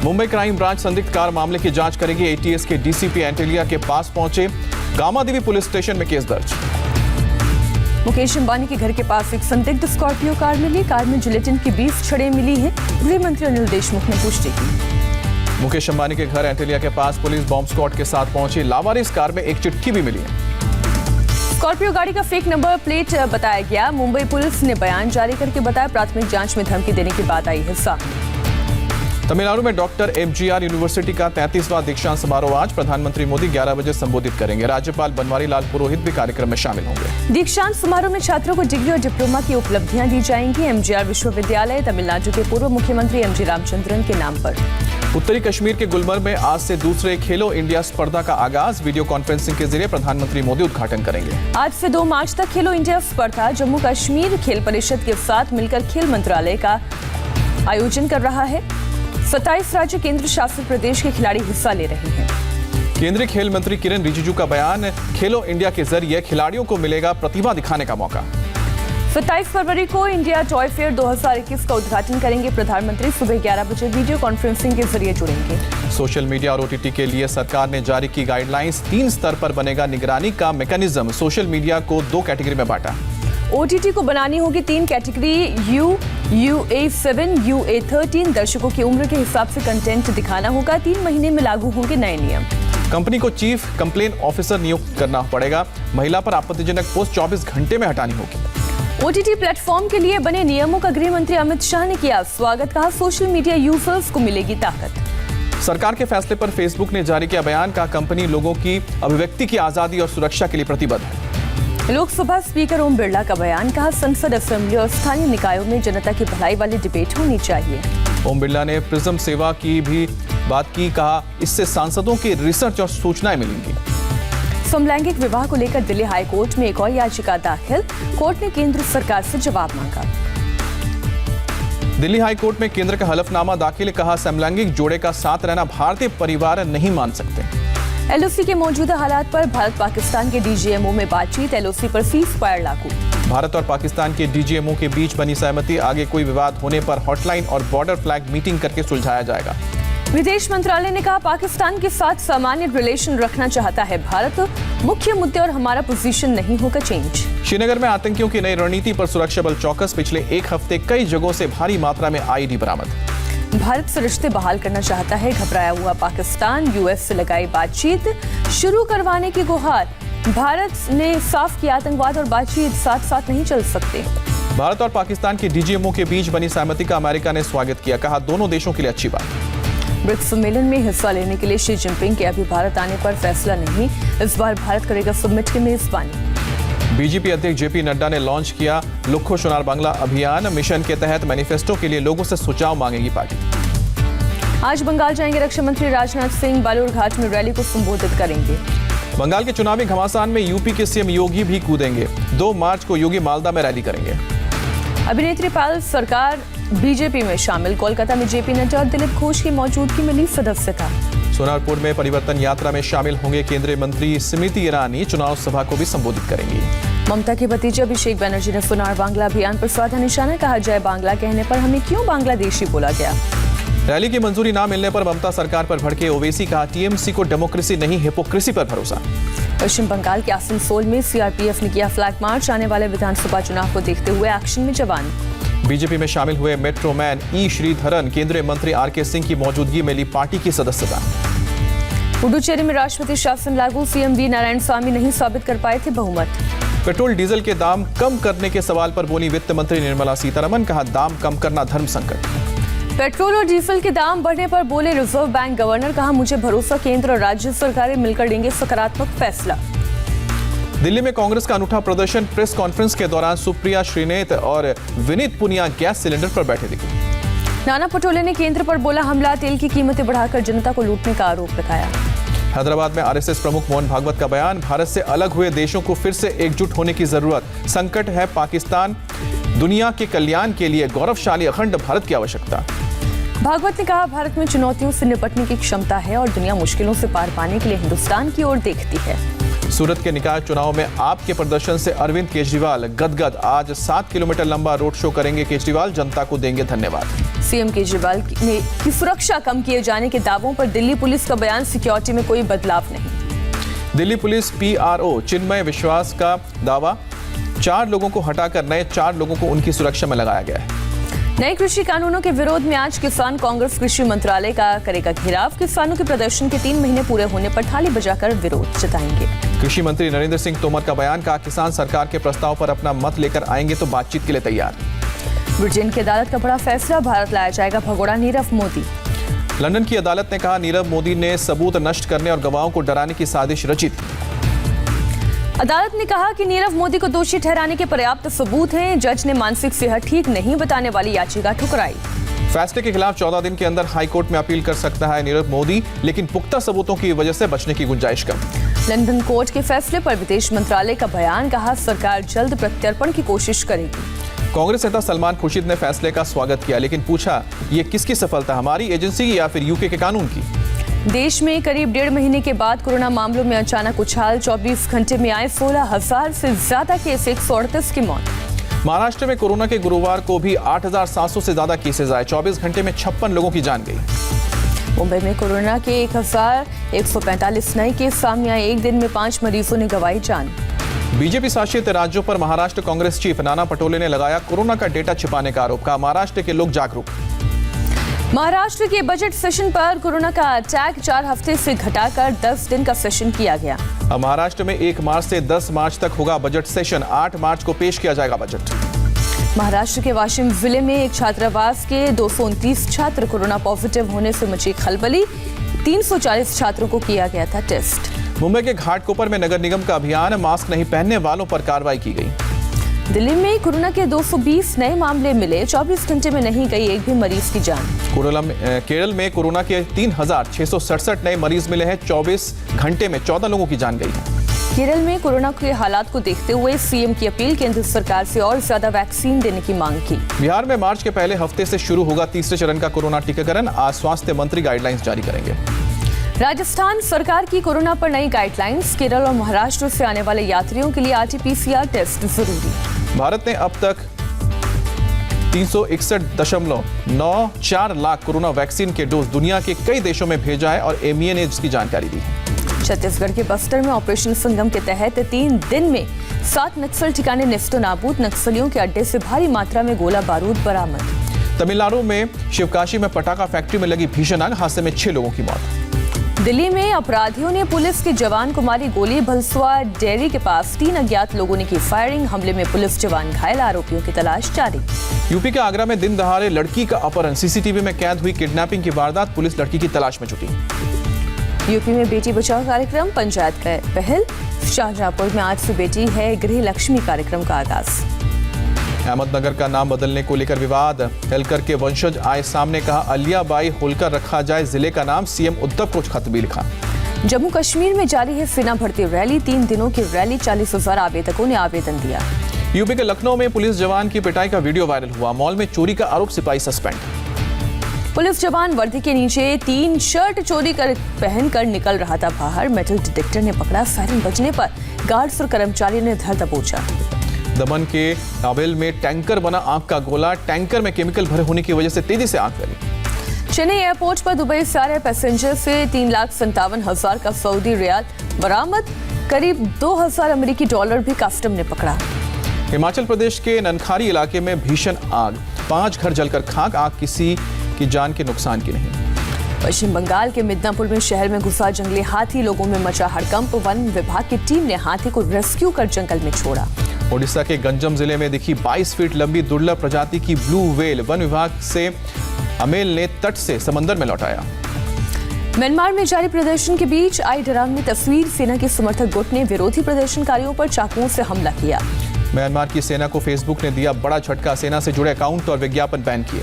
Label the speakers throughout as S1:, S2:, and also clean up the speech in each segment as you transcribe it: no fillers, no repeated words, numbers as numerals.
S1: Mumbai crime branch संदिग्ध car मामले की जांच करेगी। एटीएस के डीसीपी एंटेलिया के पास पहुंचे। गामादेवी पुलिस स्टेशन में केस दर्ज।
S2: मुकेश अंबानी के घर के पास एक संदिग्ध स्कॉर्पियो कार मिली। कार में जिलेटिन की 20 छड़ें मिली हैं। गृह मंत्री अनिल देशमुख ने पुष्टि की।
S1: मुकेश अंबानी के घर एंटेलिया के पास पुलिस बॉम्ब स्क्वाड के साथ पहुंची। लावारिस कार में एक चिट्ठी भी मिली है।
S2: स्कॉर्पियो गाड़ी का फेक नंबर प्लेट बताया गया। मुंबई पुलिस ने बयान जारी करके बताया प्राथमिक जांच में धमकी देने की बात आई है सामने।
S1: तमिलनाडु में डॉक्टर एमजीआर यूनिवर्सिटी का 33वां दीक्षांत समारोह आज। प्रधानमंत्री मोदी 11 बजे संबोधित करेंगे। राज्यपाल बनवारी लाल पुरोहित भी कार्यक्रम में शामिल होंगे।
S2: दीक्षांत समारोह में छात्रों को डिग्री और डिप्लोमा की उपलब्धियां दी जाएंगी। एमजीआर विश्वविद्यालय तमिलनाडु के पूर्व मुख्यमंत्री एमजी रामचंद्रन के नाम पर।
S1: उत्तरी कश्मीर के गुलमर्ग में आज से दूसरे खेलो इंडिया स्पर्धा का आगाज। वीडियो कॉन्फ्रेंसिंग के जरिए प्रधानमंत्री मोदी उद्घाटन करेंगे।
S2: आज से 2 मार्च तक खेलो इंडिया स्पर्धा जम्मू कश्मीर खेल परिषद के साथ मिलकर खेल मंत्रालय का आयोजन कर रहा है। 27 राज्य केंद्र शासित प्रदेश के खिलाड़ी हिस्सा ले रहे हैं।
S1: केंद्रीय खेल मंत्री किरण रिजिजू का बयान। खेलो इंडिया के जरिए खिलाड़ियों को मिलेगा प्रतिभा दिखाने का मौका।
S2: 27 फरवरी को इंडिया टॉय फेयर 2021 का उद्घाटन करेंगे प्रधानमंत्री। सुबह 11 बजे वीडियो कॉन्फ्रेंसिंग के जरिए जुड़ेंगे।
S1: सोशल मीडिया और ओटीटी के लिए सरकार ने जारी की गाइडलाइंस। 3 स्तर पर बनेगा निगरानी का मैकेनिज्म। सोशल मीडिया को 2 कैटेगरी में बांटा।
S2: ओटीटी को बनानी होगी 3 कैटेगरी UA7 UA13। दर्शकों की उम्र के हिसाब से कंटेंट दिखाना होगा। 3 महीने में लागू होंगे नए नियम।
S1: कंपनी को चीफ कंप्लेन ऑफिसर नियुक्त करना पड़ेगा। महिला पर आपत्तिजनक पोस्ट 24 घंटे में हटानी होगी।
S2: ओटीटी प्लेटफॉर्म के लिए बने नियमों का गृह मंत्री अमित शाह ने किया स्वागत। कहा सोशल मीडिया यूजर्स को मिलेगी ताकत।
S1: सरकार के फैसले पर फेसबुक ने जारी किया बयान। का कंपनी लोगों की अभिव्यक्ति की आजादी और सुरक्षा के लिए प्रतिबद्ध है।
S2: लोकसभा स्पीकर ओम बिरला का बयान। कहा संसद असेंबली और स्थानीय निकायों में जनता की भलाई वाली डिबेट होनी चाहिए।
S1: ओम बिरला ने प्रिज्म सेवा की भी बात की। कहा इससे सांसदों की रिसर्च और सूचनाएं मिलेंगी।
S2: समलैंगिक विवाह को लेकर दिल्ली हाई कोर्ट में एक और याचिका दाखिल। कोर्ट ने केंद्र सरकार से जवाब मांगा।
S1: दिल्ली हाई कोर्ट में केंद्र का हलफनामा दाखिल। कहा समलैंगिक जोड़े का साथ रहना भारतीय परिवार नहीं मान सकते।
S2: एलओसी के मौजूदा हालात पर भारत पाकिस्तान के डीजीएमओ में बातचीत। एलओसी पर सीज़फायर लागू।
S1: भारत और पाकिस्तान के डीजीएमओ के बीच बनी सहमति। आगे कोई विवाद होने पर हॉटलाइन और बॉर्डर फ्लैग मीटिंग करके सुलझाया जाएगा।
S2: विदेश मंत्रालय ने कहा पाकिस्तान के साथ सामान्य रिलेशन रखना चाहता है भारत। मुख्य मुद्दे और हमारा पोजीशन नहीं होगा चेंज।
S1: श्रीनगर में आतंकियों की नई रणनीति पर सुरक्षा बल चौकस। पिछले 1 हफ्ते कई जगहों से भारी मात्रा में आईडी बरामद।
S2: भारत से रिश्ते बहाल करना चाहता है घबराया हुआ पाकिस्तान। यूएस से लगाई बातचीत शुरू करवाने की गुहार। भारत ने साफ किया आतंकवाद और बातचीत साथ साथ नहीं चल सकते।
S1: भारत और पाकिस्तान के डीजीएमओ के बीच बनी सहमति का अमेरिका ने स्वागत किया। कहा दोनों देशों के लिए अच्छी बात।
S2: ब्रिक्स सम्मेलन में हिस्सा लेने के लिए शी जिनपिंग के अभी भारत आने पर फैसला नहीं। इस बार भारत करेगा समिट की मेजबानी।
S1: बीजेपी अध्यक्ष जेपी नड्डा ने लॉन्च किया लुक्खो सोनार बांग्ला अभियान। मिशन के तहत मैनिफेस्टो के लिए लोगों से सुझाव मांगेगी पार्टी।
S2: आज बंगाल जाएंगे रक्षा मंत्री राजनाथ सिंह। बालूरघाट में रैली को संबोधित करेंगे।
S1: बंगाल के चुनावी घमासान में यूपी के सीएम योगी भी कूदेंगे। 2 मार्च को योगी मालदा में रैली करेंगे।
S2: अभिनेत्री पायल सरकार बीजेपी में शामिल। कोलकाता में जेपी नड्डा और दिलीप घोष की मौजूदगी में ली सदस्यता।
S1: सोनारपुर में परिवर्तन यात्रा में शामिल होंगे केंद्रीय मंत्री स्मृति ईरानी। चुनाव सभा को भी संबोधित करेंगी।
S2: ममता के भतीजे अभिषेक बनर्जी ने सोनार बांग्ला अभियान पर साधा निशाना। कहा जय बांग्ला कहने पर हमें क्यों बांग्लादेशी बोला गया।
S1: रैली की मंजूरी न मिलने पर ममता सरकार पर भड़के ओवैसी। कहा टीएमसी को डेमोक्रेसी नहीं हिपोक्रेसी पर भरोसा।
S2: पश्चिम बंगाल के आसनसोल में सीआरपीएफ ने किया फ्लैग मार्च। आने वाले विधानसभा चुनाव को देखते हुए एक्शन में जवान।
S1: बीजेपी में शामिल हुए मेट्रो मैन ई श्रीधरन। केंद्रीय मंत्री आरके सिंह की मौजूदगी में ली पार्टी की सदस्यता।
S2: पुडुचेरी में राष्ट्रपति शासन लागू। सीएम वी नारायण स्वामी नहीं साबित कर पाए थे बहुमत।
S1: पेट्रोल डीजल के दाम कम करने के सवाल पर बोली वित्त मंत्री निर्मला सीतारमण। कहा दाम कम करना धर्म संकट।
S2: पेट्रोल और डीजल के दाम बढ़ने पर बोले रिजर्व बैंक गवर्नर। कहा मुझे भरोसा केंद्र और राज्य सरकारें मिलकर लेंगे सकारात्मक फैसला।
S1: दिल्ली में कांग्रेस का अनूठा प्रदर्शन। प्रेस कॉन्फ्रेंस के दौरान सुप्रिया श्रीनेत और विनीत पुनिया गैस सिलेंडर पर बैठे दिखे।
S2: नाना पटोले ने केंद्र पर बोला हमला। तेल की कीमतें बढ़ाकर जनता को लूटने का आरोप लगाया।
S1: हैदराबाद में आरएसएस प्रमुख मोहन भागवत का बयान। भारत से अलग हुए देशों को फिर से एकजुट होने की जरूरत। संकट है पाकिस्तान। दुनिया के कल्याण के लिए गौरवशाली अखंड भारत की आवश्यकता।
S2: भागवत ने कहा भारत में चुनौतियों से निपटने की क्षमता है और दुनिया मुश्किलों से पार पाने के लिए हिंदुस्तान की ओर देखती है।
S1: सूरत के निकाय चुनाव में आपके प्रदर्शन से अरविंद केजरीवाल गदगद। आज 7 किलोमीटर लंबा रोड शो करेंगे केजरीवाल। जनता को देंगे धन्यवाद।
S2: सीएम केजरीवाल की सुरक्षा कम किए जाने के दावों पर दिल्ली पुलिस का बयान, सिक्योरिटी में कोई बदलाव नहीं।
S1: दिल्ली पुलिस PRO चिन्मय विश्वास का दावा, 4 लोगों को हटाकर नए 4 लोगों को उनकी सुरक्षा में लगाया गया है।
S2: नए कृषि कानूनों के विरोध में आज किसान कांग्रेस कृषि मंत्रालय का करेगा घेराव। किसानों के प्रदर्शन के 3 महीने पूरे होने पर थाली बजाकर विरोध जताएंगे।
S1: कृषि मंत्री नरेंद्र सिंह तोमर का बयान, कहा किसान सरकार के प्रस्ताव पर अपना मत लेकर आएंगे तो बातचीत के लिए तैयार।
S2: ब्रिटेन की अदालत का बड़ा फैसला, भारत लाया जाएगा भगोड़ा नीरव मोदी।
S1: लंदन की अदालत ने कहा नीरव मोदी ने सबूत नष्ट करने और गवाहों को डराने की साजिश रची थी।
S2: अदालत ने कहा कि नीरव मोदी को दोषी ठहराने के पर्याप्त सबूत हैं। जज ने मानसिक सेहत ठीक नहीं बताने वाली याचिका ठुकराई।
S1: फैसले के खिलाफ 14 दिन के अंदर हाईकोर्ट में अपील कर सकता है नीरव मोदी, लेकिन पुख्ता सबूतों की वजह से बचने की गुंजाइश कम।
S2: लंदन कोर्ट के फैसले पर विदेश मंत्रालय का बयान, कहा सरकार जल्द प्रत्यर्पण की कोशिश करेगी।
S1: कांग्रेस नेता सलमान खुर्शीद ने फैसले का स्वागत किया, लेकिन पूछा ये किसकी सफलता, हमारी एजेंसी की या फिर यूके के कानून की।
S2: देश में करीब 1.5 महीने के बाद कोरोना मामलों में अचानक उछाल, 24 घंटे में आए 16,000 से ज्यादा केस, 138 की मौत।
S1: महाराष्ट्र में कोरोना के गुरुवार को भी 8,700 से ज्यादा केसेज आए, 24 घंटे में 56 लोगों की जान गई।
S2: मुंबई में कोरोना के 1,145 नए केस सामने आए, एक दिन में 5 मरीजों ने गंवाई जान।
S1: बीजेपी शासित राज्यों पर महाराष्ट्र कांग्रेस चीफ नाना पटोले ने लगाया कोरोना का डेटा छिपाने का आरोप, कहा महाराष्ट्र के लोग जागरूक।
S2: महाराष्ट्र के बजट सेशन पर कोरोना का अटैक, 4 हफ्ते से घटाकर 10 दिन का सेशन किया गया।
S1: अब महाराष्ट्र में 1 मार्च से 10 मार्च तक होगा बजट सेशन, 8 मार्च को पेश किया जाएगा बजट।
S2: महाराष्ट्र के वाशिम जिले में एक छात्रावास के 229 छात्र कोरोना पॉजिटिव होने से मची खलबली, 340 छात्रों को किया गया था टेस्ट।
S1: मुंबई के घाटकोपर में नगर निगम का अभियान, मास्क नहीं पहनने वालों पर कार्रवाई की गई।
S2: दिल्ली में कोरोना के 220 नए मामले मिले, 24 घंटे में नहीं गई एक भी मरीज की जान।
S1: केरल में कोरोना के 3,667 नए मरीज मिले हैं, 24 घंटे में 14 लोगों की जान गई।
S2: केरल में कोरोना के हालात को देखते हुए सीएम की अपील, केंद्र सरकार से और ज्यादा वैक्सीन देने की मांग की।
S1: बिहार में मार्च के पहले हफ्ते से शुरू होगा तीसरे चरण का कोरोना टीकाकरण, आज स्वास्थ्य मंत्री गाइडलाइंस जारी करेंगे।
S2: राजस्थान सरकार की कोरोना पर नई गाइडलाइंस, केरल और महाराष्ट्र से आने वाले यात्रियों के लिए RT-PCR टेस्ट जरूरी।
S1: भारत ने अब तक 361.94 लाख कोरोना वैक्सीन के डोज दुनिया के कई देशों में भेजा है और MEA ने इसकी जानकारी दी है।
S2: छत्तीसगढ़ के बस्तर में ऑपरेशन संगम के तहत 3 दिन में 7 नक्सल ठिकाने नेस्तो नाबूद, नक्सलियों के अड्डे से भारी मात्रा में गोला बारूद बरामद।
S1: तमिलनाडु में शिवकाशी में पटाखा फैक्ट्री में लगी भीषण आग, हादसे में 6 लोगों की मौत।
S2: दिल्ली में अपराधियों ने पुलिस के जवान को मारी गोली, भलसुआ डेयरी के पास 3 अज्ञात लोगों ने की फायरिंग, हमले में पुलिस जवान घायल, आरोपियों की तलाश जारी।
S1: यूपी के आगरा में दिन दहाड़े लड़की का अपहरण, CCTV में कैद हुई किडनैपिंग की वारदात, पुलिस लड़की की तलाश में जुटी।
S2: यूपी में बेटी बचाओ कार्यक्रम, पंचायत का पहल, शाहजहांपुर में आज से बेटी है गृह लक्ष्मी कार्यक्रम का आगाज।
S1: अहमदनगर का नाम बदलने को लेकर विवाद, हेलकर के वंशज आए सामने, कहा अलियाबाई होलकर रखा जाए जिले का नाम, CM उद्धव को खत भी लिखा।
S2: जम्मू कश्मीर में जारी है सेना भर्ती रैली, 3 दिनों की रैली, 40,000 आवेदकों ने आवेदन दिया।
S1: यूपी के लखनऊ में पुलिस जवान की पिटाई का वीडियो वायरल हुआ, मॉल में चोरी का आरोप, सिपाही सस्पेंड।
S2: पुलिस जवान वर्दी के नीचे 3 शर्ट चोरी कर पहनकर निकल रहा था बाहर, मेटल डिटेक्टर ने पकड़ा, सायरन बजने पर गार्ड्स और कर्मचारी ने धर दबोचा।
S1: दमन के नावेल में टैंकर बना आग का गोला, टैंकर में केमिकल भरे होने की वजह से तेजी से आग फैली।
S2: चेन्नई एयरपोर्ट पर दुबई से आ रहे पैसेंजर से 3,57,000 का सऊदी रियाल बरामद, करीब 2,000 अमेरिकी डॉलर भी कस्टम ने पकड़ा।
S1: हिमाचल प्रदेश के ननखारी इलाके में भीषण आग, 5 घर जलकर खाक, आग किसी की जान के नुकसान की नहीं।
S2: पश्चिम बंगाल के मिदनापुर में शहर में घुसा जंगली हाथी, लोगों में मचा हड़कंप, वन विभाग की टीम ने हाथी को रेस्क्यू कर जंगल में छोड़ा।
S1: ओडिशा के गंजम जिले में दिखी 22 फीट लंबी दुर्लभ प्रजाति की ब्लू व्हेल, वन विभाग से अमेल ने तट से समंदर में लौटाया।
S2: म्यांमार में जारी प्रदर्शन के बीच आई डरावनी तस्वीर, सेना के समर्थक गुट ने विरोधी प्रदर्शनकारियों पर चाकुओं से हमला किया।
S1: म्यांमार की सेना को फेसबुक ने दिया बड़ा झटका, सेना से जुड़े अकाउंट और विज्ञापन बैन किए।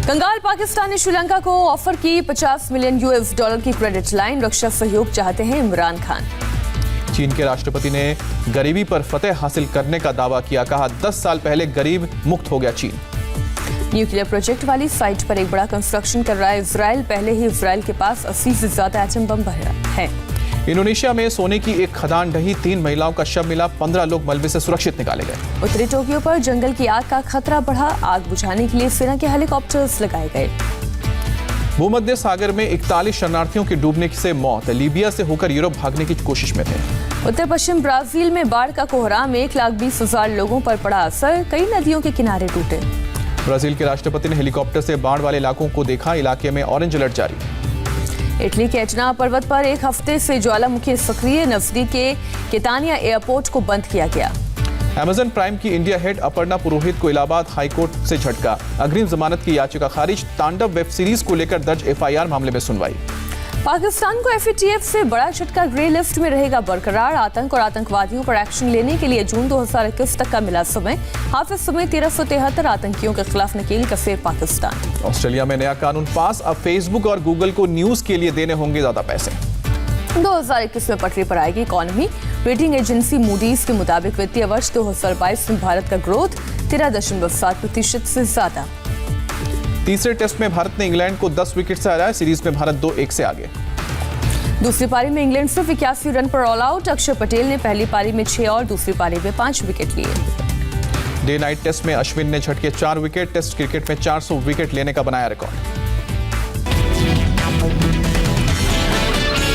S2: कंगाल पाकिस्तान ने श्रीलंका को ऑफर की $50 मिलियन की क्रेडिट लाइन, रक्षा सहयोग चाहते हैं इमरान खान।
S1: चीन के राष्ट्रपति ने गरीबी पर फतेह हासिल करने का दावा किया, कहा 10 साल पहले गरीब मुक्त हो गया चीन।
S2: न्यूक्लियर प्रोजेक्ट वाली साइट पर एक बड़ा कंस्ट्रक्शन कर रहा है इजराइल, पहले ही इजराइल के पास 80 से ज्यादा एटम बम है।
S1: इंडोनेशिया में सोने की एक खदान ढही, 3 महिलाओं का शव मिला, 15 लोग मलबे से सुरक्षित निकाले गए।
S2: उत्तरी टोक्यो पर जंगल की आग का खतरा बढ़ा, आग बुझाने के लिए सेना के हेलीकॉप्टर्स लगाए गए।
S1: भूमध्य सागर में 41 शरणार्थियों की डूबने से मौत, लीबिया से होकर यूरोप भागने की कोशिश में थे।
S2: उत्तर पश्चिम ब्राजील में बाढ़ का कोहराम, 1,20,000 लोगों पर पड़ा असर, कई नदियों के किनारे टूटे।
S1: ब्राजील के राष्ट्रपति ने हेलीकॉप्टर से बाढ़ वाले इलाकों को देखा, इलाके में ऑरेंज अलर्ट जारी।
S2: इटली के एटना पर्वत पर एक हफ्ते से ज्वालामुखी सक्रिय, नजदीक के केतानिया एयरपोर्ट को बंद किया गया।
S1: अमेजन प्राइम की इंडिया हेड अपर्णा पुरोहित को इलाहाबाद हाईकोर्ट से झटका, अग्रिम जमानत की याचिका खारिज, तांडव वेब सीरीज को लेकर दर्ज एफआईआर मामले में सुनवाई।
S2: पाकिस्तान को एफएटीएफ से बड़ा झटका, ग्रे लिस्ट में रहेगा बरकरार, आतंक और आतंकवादियों पर एक्शन लेने के लिए जून 2021 तक का मिला समय, हाफिज समेत 1373 आतंकियों के खिलाफ नकेल कसे पाकिस्तान।
S1: ऑस्ट्रेलिया में नया कानून पास, अब फेसबुक और गूगल को न्यूज के लिए देने होंगे ज्यादा पैसे।
S2: 2021 में पटरी पर आएगी इकॉनमी, रेटिंग एजेंसी मूडीज के मुताबिक वित्तीय वर्ष 2022 में भारत का ग्रोथ 13.7% से ज्यादा।
S1: तीसरे टेस्ट में भारत ने इंग्लैंड को 10 विकेट से हराया, सीरीज में भारत 2-1 से आगे।
S2: दूसरी पारी में इंग्लैंड सिर्फ 81 रन पर ऑल आउट, अक्षर पटेल ने पहली पारी में 6 और दूसरी पारी में 5 विकेट लिए।
S1: डे नाइट टेस्ट में अश्विन ने झटके 4 विकेट, टेस्ट क्रिकेट में 400 विकेट लेने का बनाया रिकॉर्ड।